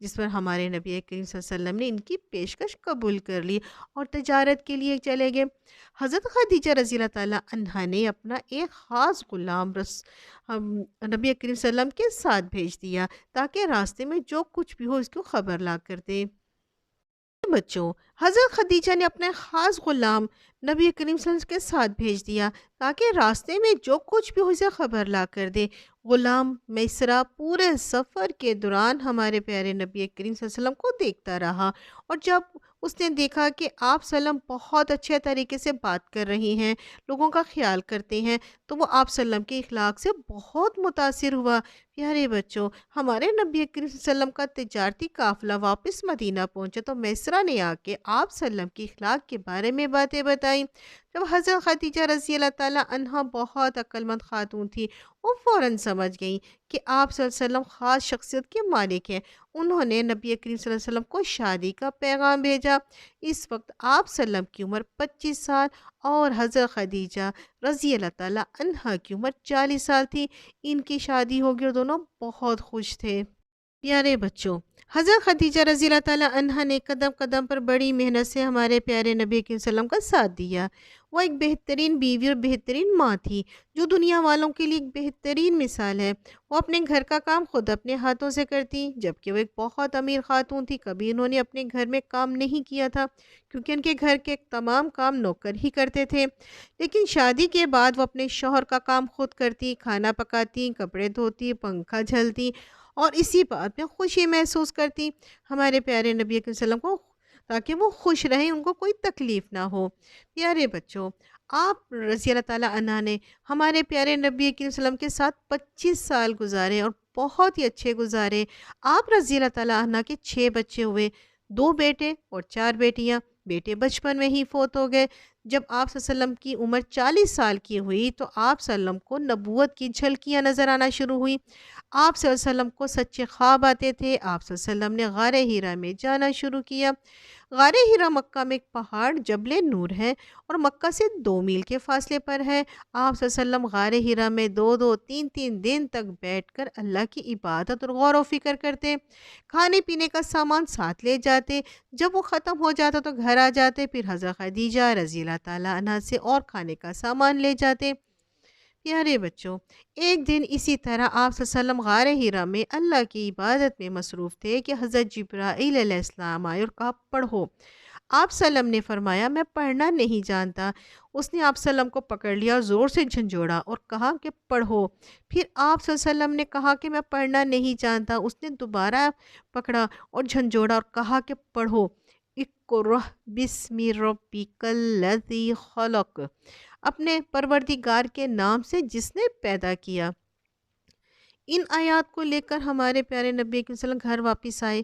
جس پر ہمارے نبی کریم صلی اللہ علیہ وسلم نے ان کی پیشکش قبول کر لی اور تجارت کے لیے چلے گئے۔ حضرت خدیجہ رضی اللہ تعالیٰ عنہا نے اپنا ایک خاص غلام نبی کریم صلی اللہ علیہ وسلم کے ساتھ بھیج دیا تاکہ راستے میں جو کچھ بھی ہو اس کو خبر لا کر دے۔ بچوں، حضرت خدیجہ نے اپنے خاص غلام نبی کریم صلی اللہ علیہ وسلم کے ساتھ بھیج دیا تاکہ راستے میں جو کچھ بھی ہو اسے خبر لا کر دے۔ غلام میسرہ پورے سفر کے دوران ہمارے پیارے نبی کریم صلی اللہ علیہ وسلم کو دیکھتا رہا، اور جب اس نے دیکھا کہ آپ صلی اللہ علیہ وسلم بہت اچھے طریقے سے بات کر رہی ہیں، لوگوں کا خیال کرتے ہیں، تو وہ آپ صلی اللہ علیہ وسلم کے اخلاق سے بہت متاثر ہوا۔ پیارے بچوں، ہمارے نبی کریم صلی اللہ علیہ وسلم کا تجارتی قافلہ واپس مدینہ پہنچا تو میسرہ نے آ کے آپ صلی اللہ علیہ وسلم کی اخلاق کے بارے میں باتیں بتائیں۔ جب حضرت خدیجہ رضی اللہ تعالیٰ عنہا بہت عقلمند خاتون تھی، وہ فوراً سمجھ گئیں کہ آپ صلی اللہ علیہ وسلم خاص شخصیت کے مالک ہیں۔ انہوں نے نبی کریم صلی اللہ علیہ وسلم کو شادی کا پیغام بھیجا۔ اس وقت آپ صلی اللہ علیہ وسلم کی عمر 25 سال اور حضرت خدیجہ رضی اللہ تعالیٰ عنہا کی عمر 40 سال تھی۔ ان کی شادی ہو گئی اور دونوں بہت خوش تھے۔ پیارے بچوں، حضرت خدیجہ رضی اللہ تعالیٰ عنہا نے قدم قدم پر بڑی محنت سے ہمارے پیارے نبی کریم صلی اللہ علیہ وسلم کا ساتھ دیا۔ وہ ایک بہترین بیوی اور بہترین ماں تھی جو دنیا والوں کے لیے ایک بہترین مثال ہے۔ وہ اپنے گھر کا کام خود اپنے ہاتھوں سے کرتی، جبکہ وہ ایک بہت امیر خاتون تھی۔ کبھی انہوں نے اپنے گھر میں کام نہیں کیا تھا کیونکہ ان کے گھر کے تمام کام نوکر ہی کرتے تھے، لیکن شادی کے بعد وہ اپنے شوہر کا کام خود کرتی، کھانا پکاتی، کپڑے دھوتی، پنکھا جھلتی اور اسی بات میں خوشی محسوس کرتی ہمارے پیارے نبی صلی اللہ علیہ وسلم کو، تاکہ وہ خوش رہیں، ان کو کوئی تکلیف نہ ہو۔ پیارے بچوں، آپ رضی اللہ تعالیٰ عنہ نے ہمارے پیارے نبی صلی اللہ علیہ وسلم کے ساتھ 25 سال گزارے اور بہت ہی اچھے گزارے۔ آپ رضی اللہ تعالیٰ عنہ کے 6 بچے ہوئے، 2 بیٹے اور 4 بیٹیاں۔ بیٹے بچپن میں ہی فوت ہو گئے۔ جب آپ صلی اللہ علیہ وسلم کی عمر 40 سال کی ہوئی تو آپ صلی اللہ علیہ وسلم کو نبوت کی جھلکیاں نظر آنا شروع ہوئی۔ آپ صلی اللہ علیہ وسلم کو سچے خواب آتے تھے۔ آپ صلی اللہ علیہ وسلم نے غار ہیرا میں جانا شروع کیا۔ غار ہیرا مکہ میں ایک پہاڑ جبل نور ہے اور مکہ سے 2 میل کے فاصلے پر ہے۔ آپ صلی اللہ علیہ وسلم غار ہیرا میں 2-3 دن تک بیٹھ کر اللہ کی عبادت اور غور و فکر کرتے۔ کھانے پینے کا سامان ساتھ لے جاتے، جب وہ ختم ہو جاتا تو گھر آ جاتے، پھر حضرت خدیجہ رضی اللہ تعالیٰ عنہا سے اور کھانے کا سامان لے جاتے۔ پیارے بچوں، ایک دن اسی طرح آپ صلی اللہ علیہ وسلم غار ہیرا میں اللہ کی عبادت میں مصروف تھے کہ حضرت جبرائیل علیہ السلام آئے اور کہا پڑھو۔ آپ صلی اللہ علیہ وسلم نے فرمایا میں پڑھنا نہیں جانتا۔ اس نے آپ صلی اللہ علیہ وسلم کو پکڑ لیا اور زور سے جھنجھوڑا اور کہا کہ پڑھو۔ پھر آپ صلی اللہ علیہ وسلم نے کہا کہ میں پڑھنا نہیں جانتا۔ اس نے دوبارہ پکڑا اور جھنجھوڑا اور کہا کہ پڑھو، اقرأ بسم ربک الذی خلق، اپنے پروردگار کے نام سے جس نے پیدا کیا۔ ان آیات کو لے کر ہمارے پیارے نبی صلی اللہ علیہ وسلم گھر واپس آئے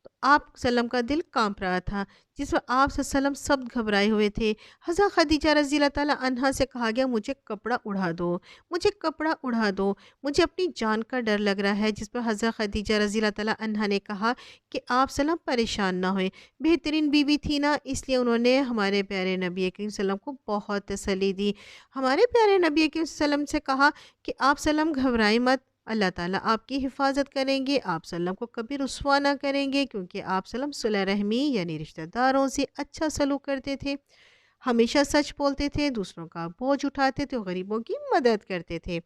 تو آپ صلی اللہ علیہ وسلم کا دل کانپ رہا تھا، جس میں آپ صلی اللہ علیہ وسلم سب گھبرائے ہوئے تھے۔ حضرت خدیجہ رضی اللہ تعالیٰ عنہا سے کہا گیا مجھے کپڑا اڑا دو، مجھے کپڑا اڑا دو، مجھے اپنی جان کا ڈر لگ رہا ہے۔ جس پر حضرت خدیجہ رضی اللہ تعالیٰ عنہا نے کہا کہ آپ صلی اللہ علیہ وسلم پریشان نہ ہوئے، بہترین بیوی تھی نا، اس لیے انہوں نے ہمارے پیارے نبی کریم صلی اللہ علیہ وسلم کو بہت تسلی دی۔ ہمارے پیارے نبی کریم صلی اللہ علیہ وسلم سے کہا کہ آپ صلی اللہ علیہ وسلم گھبرائیں مت، اللہ تعالیٰ آپ کی حفاظت کریں گے، آپ صلی اللہ علیہ وسلم کو کبھی رسوا نہ کریں گے، کیونکہ آپ صلی اللہ علیہ وسلم صلہ رحمی یعنی رشتہ داروں سے اچھا سلوک کرتے تھے، ہمیشہ سچ بولتے تھے، دوسروں کا بوجھ اٹھاتے تھے، غریبوں کی مدد کرتے تھے۔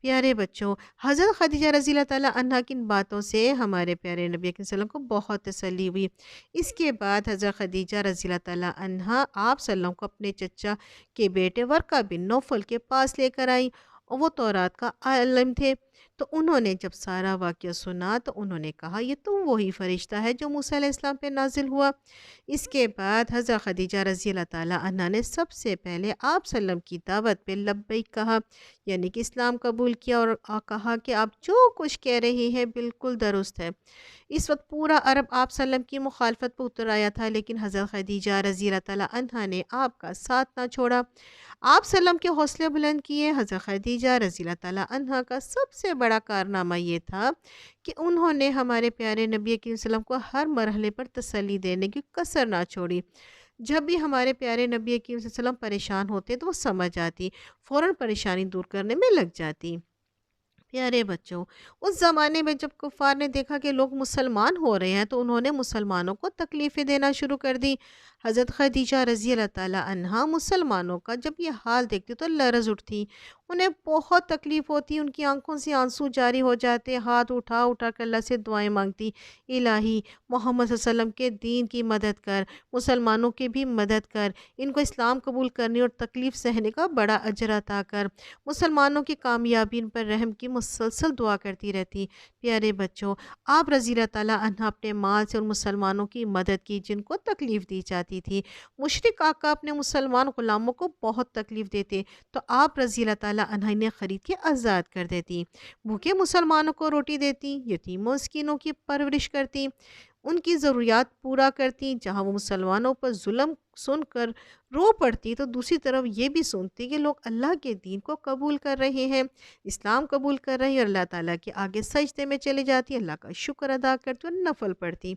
پیارے بچوں، حضرت خدیجہ رضی اللہ تعالیٰ عنہا کی ان باتوں سے ہمارے پیارے نبی صلی اللہ علیہ وسلم کو بہت تسلی ہوئی۔ اس کے بعد حضرت خدیجہ رضی اللہ تعالیٰ عنہا آپ صلی اللہ علیہ وسلم کو اپنے چچا کے بیٹے ورقہ بن نوفل کے پاس لے کر آئیں، اور وہ تورات کا عالم تھے۔ تو انہوں نے جب سارا واقعہ سنا تو انہوں نے کہا یہ تو وہی فرشتہ ہے جو موسیٰ علیہ السلام پہ نازل ہوا۔ اس کے بعد حضرت خدیجہ رضی اللہ تعالیٰ عنہا نے سب سے پہلے آپ صلی اللہ علیہ وسلم کی دعوت پہ لبیک کہا، یعنی کہ اسلام قبول کیا، اور کہا کہ آپ جو کچھ کہہ رہی ہیں بالکل درست ہے۔ اس وقت پورا عرب آپ صلی اللہ علیہ وسلم کی مخالفت پہ اتر آیا تھا، لیکن حضرت خدیجہ رضی اللہ تعالیٰ عنہا نے آپ کا ساتھ نہ چھوڑا، آپ صلی اللہ علیہ وسلم کے حوصلے بلند کیے۔ حضرت خدیجہ رضی اللہ تعالیٰ عنہا کا سب سے بڑا کارنامہ یہ تھا کہ انہوں نے ہمارے پیارے نبی کریم صلی اللہ علیہ وسلم کو ہر مرحلے پر تسلی دینے کی کسر نہ چھوڑی۔ جب بھی ہمارے پیارے نبی کریم صلی اللہ علیہ وسلم پریشان ہوتے تو وہ سمجھ آتی، فوراً پریشانی دور کرنے میں لگ جاتی۔ پیارے بچوں، اس زمانے میں جب کفار نے دیکھا کہ لوگ مسلمان ہو رہے ہیں تو انہوں نے مسلمانوں کو تکلیفیں دینا شروع کر دی۔ حضرت خدیجہ رضی اللہ تعالیٰ عنہا مسلمانوں کا جب یہ حال دیکھتی تو لرز اٹھتی، انہیں بہت تکلیف ہوتی، ان کی آنکھوں سے آنسو جاری ہو جاتے، ہاتھ اٹھا اٹھا کر اللہ سے دعائیں مانگتی، الہی محمد صلی اللہ علیہ وسلم کے دین کی مدد کر، مسلمانوں کی بھی مدد کر، ان کو اسلام قبول کرنے اور تکلیف سہنے کا بڑا اجر عطا کر، مسلمانوں کی کامیابی ان پر رحم کی مسلسل دعا کرتی رہتی۔ پیارے بچوں، آپ رضی اللہ تعالیٰ عنہ اپنے مال سے ان مسلمانوں کی مدد کی جن کو تکلیف دی جاتی تھی۔ مشرک آقا اپنے مسلمان غلاموں کو بہت تکلیف دیتے تو آپ رضی اللہ تعالیٰ عنہ انہیں خرید کے آزاد کر دیتی، بھوکے مسلمانوں کو روٹی دیتی، یتیم و مسکینوں کی پرورش کرتی، ان کی ضروریات پورا کرتی۔ جہاں وہ مسلمانوں پر ظلم سن کر رو پڑتی تو دوسری طرف یہ بھی سنتی کہ لوگ اللہ کے دین کو قبول کر رہے ہیں، اسلام قبول کر رہے ہیں، اور اللہ تعالیٰ کے آگے سجدے میں چلے جاتی، اللہ کا شکر ادا کرتی اور نفل پڑھتی۔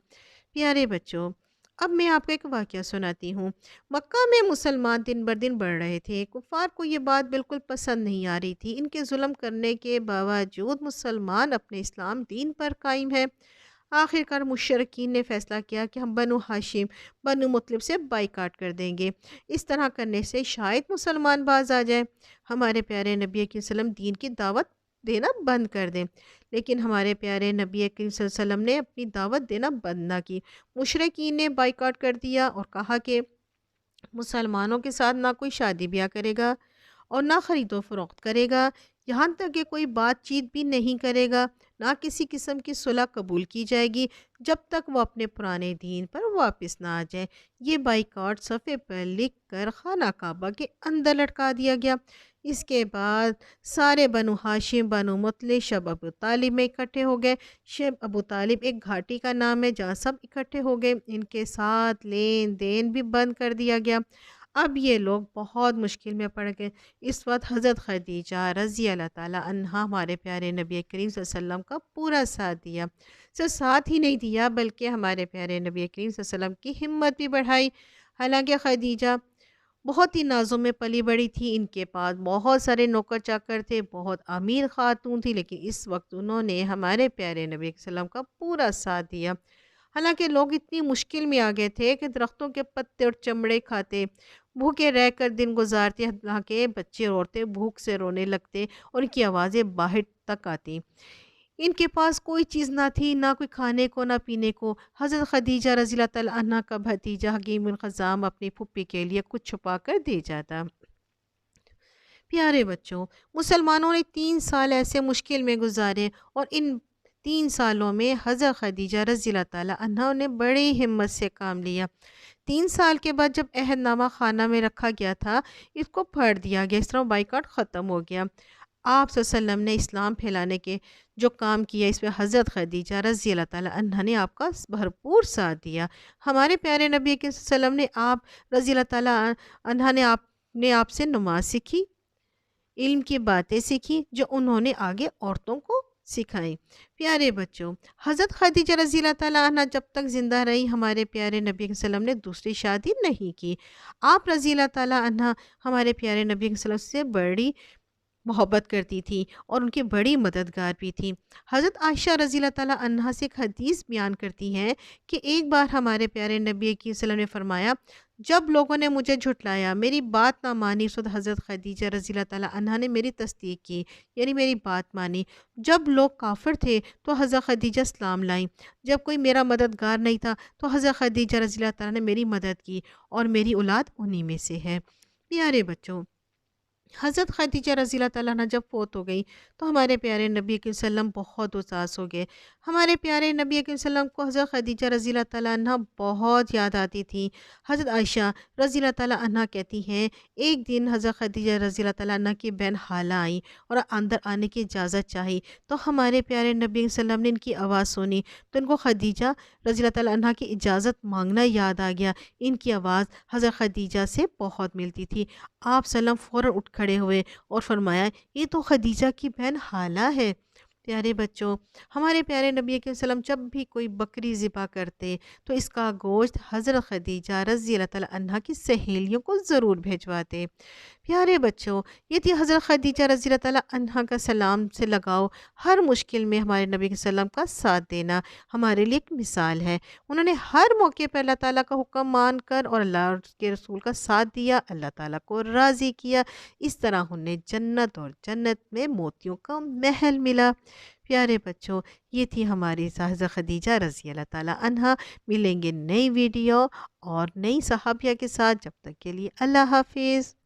پیارے بچوں، اب میں آپ کو ایک واقعہ سناتی ہوں۔ مکہ میں مسلمان دن بر دن بڑھ رہے تھے، کفار کو یہ بات بالکل پسند نہیں آ رہی تھی، ان کے ظلم کرنے کے باوجود مسلمان اپنے اسلام دین پر قائم ہے۔ آخر کار مشرکین نے فیصلہ کیا کہ ہم بنو ہاشم بنو مطلب سے بائیکاٹ کر دیں گے، اس طرح کرنے سے شاید مسلمان باز آ جائے، ہمارے پیارے نبی کریم صلی اللہ علیہ وسلم دین کی دعوت دینا بند کر دیں۔ لیکن ہمارے پیارے نبی کریم صلی اللہ علیہ وسلم نے اپنی دعوت دینا بند نہ کی، مشرکین نے بائیکاٹ کر دیا اور کہا کہ مسلمانوں کے ساتھ نہ کوئی شادی بیاہ کرے گا اور نہ خرید و فروخت کرے گا، یہاں تک کہ کوئی بات چیت بھی نہیں کرے گا، نہ کسی قسم کی صلح قبول کی جائے گی جب تک وہ اپنے پرانے دین پر واپس نہ آ جائے۔ یہ بائیکاٹ صفحے پر لکھ کر خانہ کعبہ کے اندر لٹکا دیا گیا۔ اس کے بعد سارے بنو ہاشم بنو مطلب شب ابو طالب میں اکٹھے ہو گئے۔ شب ابو طالب ایک گھاٹی کا نام ہے جہاں سب اکٹھے ہو گئے، ان کے ساتھ لین دین بھی بند کر دیا گیا۔ اب یہ لوگ بہت مشکل میں پڑ گئے۔ اس وقت حضرت خدیجہ رضی اللہ تعالیٰ عنہا ہمارے پیارے نبی کریم صلی اللہ علیہ وسلم کا پورا ساتھ دیا، صرف ساتھ ہی نہیں دیا بلکہ ہمارے پیارے نبی کریم صلی اللہ علیہ وسلم کی ہمت بھی بڑھائی۔ حالانکہ خدیجہ بہت ہی نازوں میں پلی بڑی تھی، ان کے پاس بہت سارے نوکر چاکر تھے، بہت امیر خاتون تھی، لیکن اس وقت انہوں نے ہمارے پیارے نبی صلی اللہ علیہ وسلم کا پورا ساتھ دیا۔ حالانکہ لوگ اتنی مشکل میں آ گئے تھے کہ درختوں کے پتے اور چمڑے کھاتے، بھوکے رہ کر دن گزارتے، حالانکہ بچے اور عورتیں بھوک سے رونے لگتے اور ان کی آوازیں باہر تک آتی۔ ان کے پاس کوئی چیز نہ تھی، نہ کوئی کھانے کو نہ پینے کو۔ حضرت خدیجہ رضی اللہ تعالیٰ عنہ کا بھتیجا حکیم بن حزام اپنی پھپھی کے لیے کچھ چھپا کر دے جاتا۔ پیارے بچوں، مسلمانوں نے 3 سال ایسے مشکل میں گزارے اور ان 3 سالوں میں حضرت خدیجہ رضی اللہ تعالیٰ عنہ نے بڑی ہمت سے کام لیا۔ 3 سال کے بعد جب عہد نامہ خانہ میں رکھا گیا تھا، اس کو پھاڑ دیا گیا، اس طرح بائیکاٹ ختم ہو گیا۔ آپ صلی اللہ علیہ وسلم نے اسلام پھیلانے کے جو کام کیا، اس میں حضرت خدیجہ رضی اللہ تعالیٰ عنہ نے آپ کا بھرپور ساتھ دیا۔ ہمارے پیارے نبی کے وسلم نے آپ رضی اللہ تعالیٰ عنہ نے آپ سے نماز سیکھی، علم کی باتیں سیکھی جو انہوں نے آگے عورتوں کو سکھائیں۔ پیارے بچوں، حضرت خدیجہ رضی اللہ تعالیٰ عنہ جب تک زندہ رہی، ہمارے پیارے نبی صلی اللہ علیہ وسلم نے دوسری شادی نہیں کی۔ آپ رضی اللہ تعالیٰ عنہ ہمارے پیارے نبی صلی اللہ علیہ وسلم سے بڑی محبت کرتی تھی اور ان کی بڑی مددگار بھی تھی۔ حضرت عائشہ رضی اللہ تعالیٰ عنہا سے ایک حدیث بیان کرتی ہیں کہ ایک بار ہمارے پیارے نبی کی صلی اللہ علیہ وسلم نے فرمایا، جب لوگوں نے مجھے جھٹلایا، میری بات نہ مانی، اس وقت حضرت خدیجہ رضی اللہ تعالیٰ عنہا نے میری تصدیق کی، یعنی میری بات مانی۔ جب لوگ کافر تھے تو حضرت خدیجہ اسلام لائیں، جب کوئی میرا مددگار نہیں تھا تو حضرت خدیجہ رضی اللہ تعالیٰ نے میری مدد کی، اور میری اولاد انہی میں سے ہے۔ پیارے بچوں، حضرت خدیجہ رضی اللہ تعالیٰ عنہ جب فوت ہو گئی تو ہمارے پیارے نبی کے وسلم بہت اداس ہو گئے۔ ہمارے پیارے نبی کے وسلم کو حضرت خدیجہ رضی اللہ تعالیٰ عنہ بہت یاد آتی تھی۔ حضرت عائشہ رضی اللہ تعالیٰ عنہ کہتی ہیں، ایک دن حضرت خدیجہ رضی اللہ تعالیٰ عنہ کی بہن حالہ آئیں اور اندر آنے کی اجازت چاہی، تو ہمارے پیارے نبی کے وسلم نے ان کی آواز سنی تو ان کو خدیجہ رضی اللہ تعالیٰ عنہ کی اجازت مانگنا یاد آ گیا۔ ان کی آواز حضرت خدیجہ سے بہت ملتی تھی۔ آپ سلم فوراً اٹھ کھڑے ہوئے اور فرمایا، یہ تو خدیجہ کی بہن حالہ ہے۔ پیارے بچوں، ہمارے پیارے نبی کے وسلم جب بھی کوئی بکری ذبح کرتے تو اس کا گوشت حضرت خدیجہ رضی اللہ تعالیٰ عنہ کی سہیلیوں کو ضرور بھیجواتے۔ پیارے بچوں، یہ تھی حضرت خدیجہ رضی اللہ تعالیٰ عنہا کا سلام سے لگاؤ، ہر مشکل میں ہمارے نبی کے وسلم کا ساتھ دینا ہمارے لیے ایک مثال ہے۔ انہوں نے ہر موقع پہ اللہ تعالیٰ کا حکم مان کر اور اللہ اور اس کے رسول کا ساتھ دیا، اللہ تعالیٰ کو راضی کیا۔ اس طرح انہیں جنت اور جنت میں موتیوں کا محل ملا۔ پیارے بچوں، یہ تھی ہماری حضرت خدیجہ رضی اللہ تعالیٰ عنہا۔ ملیں گے نئی ویڈیو اور نئی صحابیہ کے ساتھ، جب تک کے لیے اللہ حافظ۔